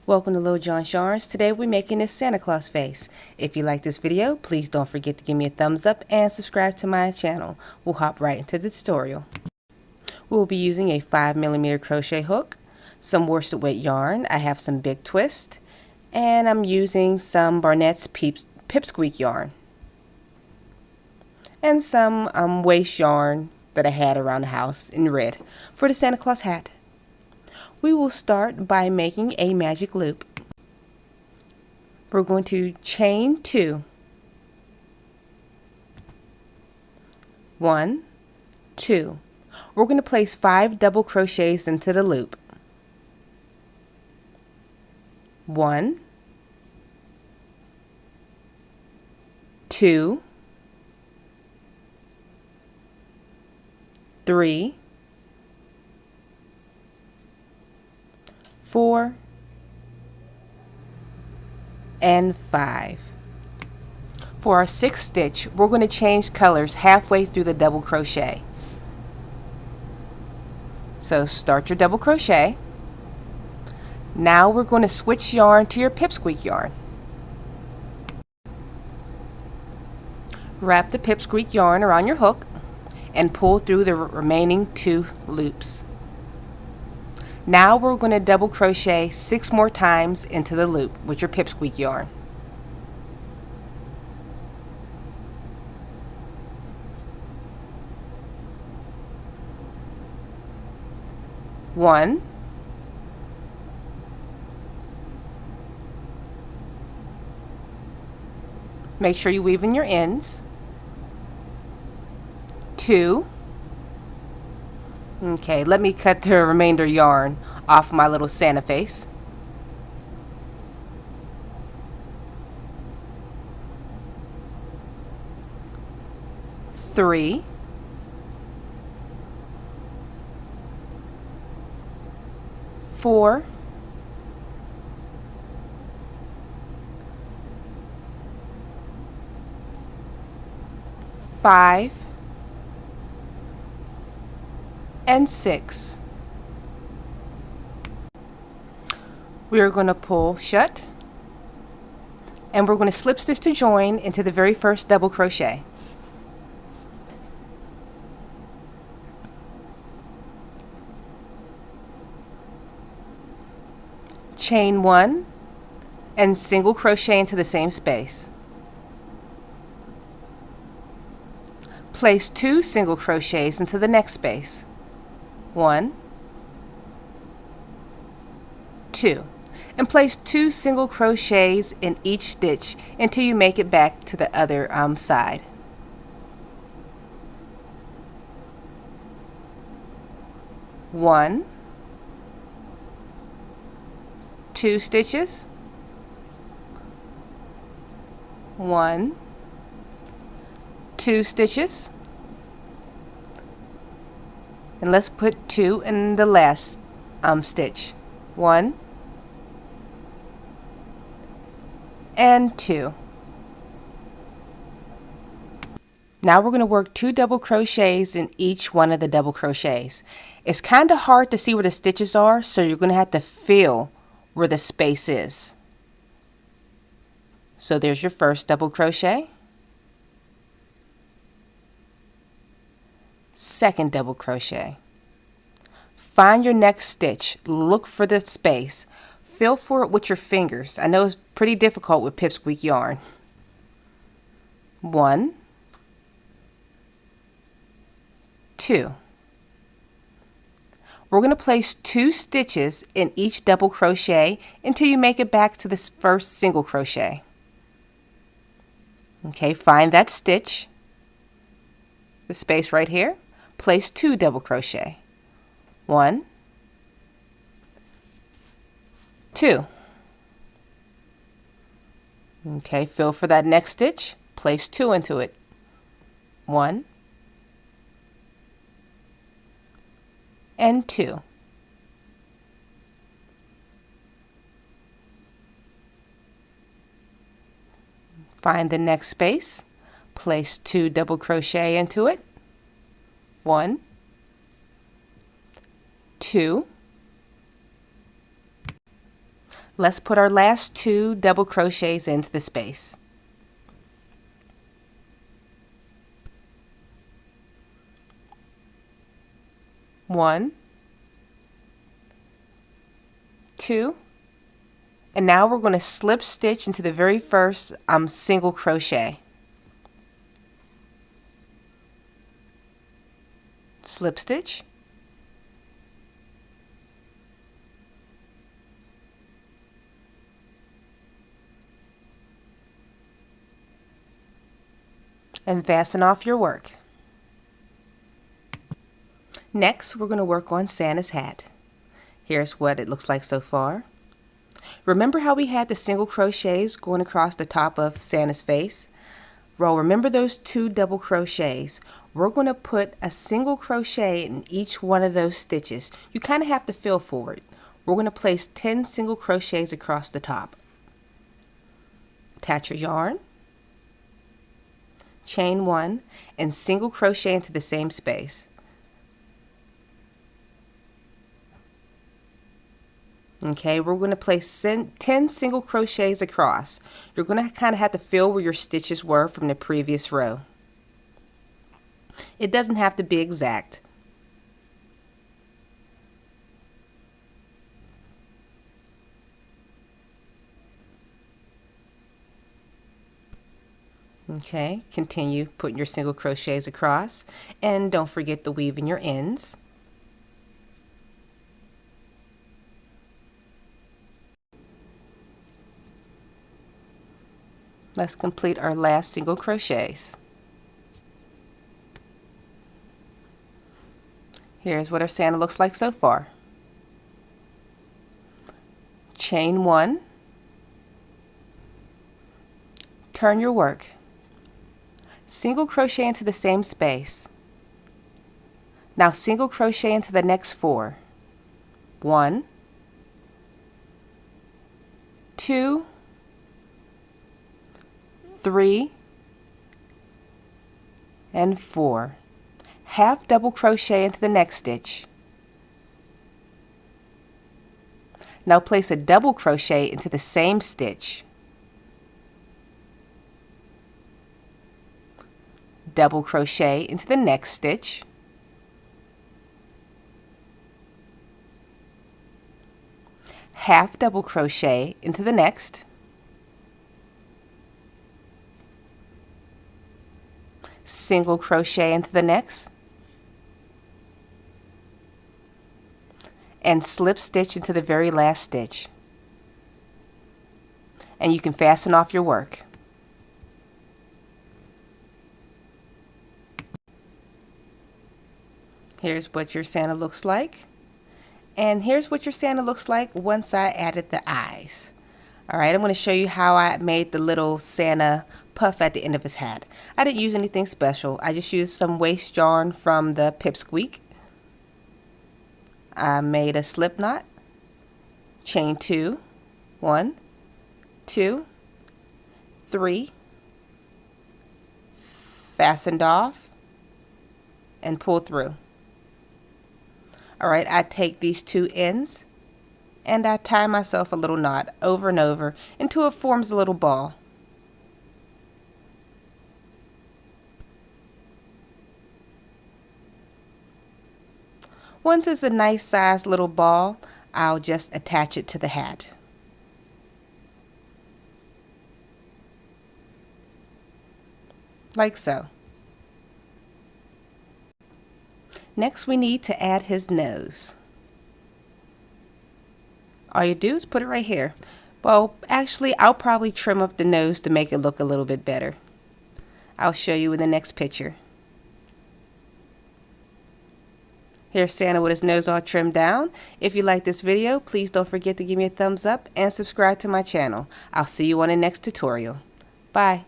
Welcome to Littlejohns Yarns. Today we're making this Santa Claus face. If you like this video, please don't forget to give me a thumbs up and subscribe to my channel. We'll hop right into the tutorial. We'll be using a 5mm crochet hook, some worsted weight yarn. I have some big twist, and I'm using some Bernets Pipsqueak yarn and some waste yarn that I had around the house in red for the Santa Claus hat. We will start by making a magic loop. We're going to chain 2. 1, 2. We're going to place 5 double crochets into the loop. 1, 2, 3, 4, and 5. For our 6th stitch, we're going to change colors halfway through the double crochet. So start your double crochet. Now we're going to switch yarn to your Pipsqueak yarn. Wrap the Pipsqueak yarn around your hook and pull through the remaining 2 loops. Now we're going to double crochet 6 more times into the loop with your Pipsqueak yarn. One, make sure you weave in your ends. 2, okay, let me cut the remainder yarn off my little Santa face. 3, 4, 5, and 6. We are going to pull shut, and we're going to slip stitch to join into the very first double crochet. Chain 1 and single crochet into the same space. Place 2 single crochets into the next space. 1, 2, and place 2 single crochets in each stitch until you make it back to the other side. One, 2 stitches, 1, 2 stitches, and let's put 2 in the last stitch. 1 and 2. Now we're going to work 2 double crochets in each one of the double crochets. It's kind of hard to see where the stitches are, so you're going to have to feel where the space is. So there's your first double crochet, second double crochet. Find your next stitch, look for the space, feel for it with your fingers. I know it's pretty difficult with Pipsqueak yarn. 1, 2. We're going to place 2 stitches in each double crochet until you make it back to this first single crochet. Okay, find that stitch, the space right here, place 2 double crochet. 1, 2. Okay, feel for that next stitch, place 2 into it. 1 and 2. Find the next space, place 2 double crochet into it. 1, 2. Let's put our last 2 double crochets into the space. One, 2, and now we're going to slip stitch into the very first single crochet. Slip stitch, and fasten off your work. Next, we're going to work on Santa's hat. Here's what it looks like so far. Remember how we had the single crochets going across the top of Santa's face? Well, remember those 2 double crochets. We're going to put a single crochet in each one of those stitches. You kind of have to feel for it. We're going to place 10 single crochets across the top. Attach your yarn, chain 1, and single crochet into the same space. Okay, we're going to place 10 single crochets across. You're going to kind of have to feel where your stitches were from the previous row. It doesn't have to be exact. Okay, continue putting your single crochets across, and don't forget to weave in your ends. Let's complete our last single crochets. Here's what our Santa looks like so far. Chain 1, turn your work, single crochet into the same space. Now single crochet into the next 4. 1, 2, 3, and 4. Half double crochet into the next stitch. Now place a double crochet into the same stitch. Double crochet into the next stitch. Half double crochet into the next. Single crochet into the next, and slip stitch into the very last stitch, and you can fasten off your work. Here's what your Santa looks like, and here's what your Santa looks like once I added the eyes. Alright, I'm going to show you how I made the little Santa puff at the end of his hat. I didn't use anything special. I just used some waste yarn from the Pipsqueak. I made a slip knot, chain 2, 1, 2, 3, fastened off, and pull through. Alright, I take these 2 ends and I tie myself a little knot over and over until it forms a little ball. Once it's a nice sized little ball, I'll just attach it to the hat. Like so. Next we need to add his nose. All you do is put it right here. Well, actually, I'll probably trim up the nose to make it look a little bit better. I'll show you in the next picture. Here's Santa with his nose all trimmed down. If you like this video, please don't forget to give me a thumbs up and subscribe to my channel. I'll see you on the next tutorial. Bye.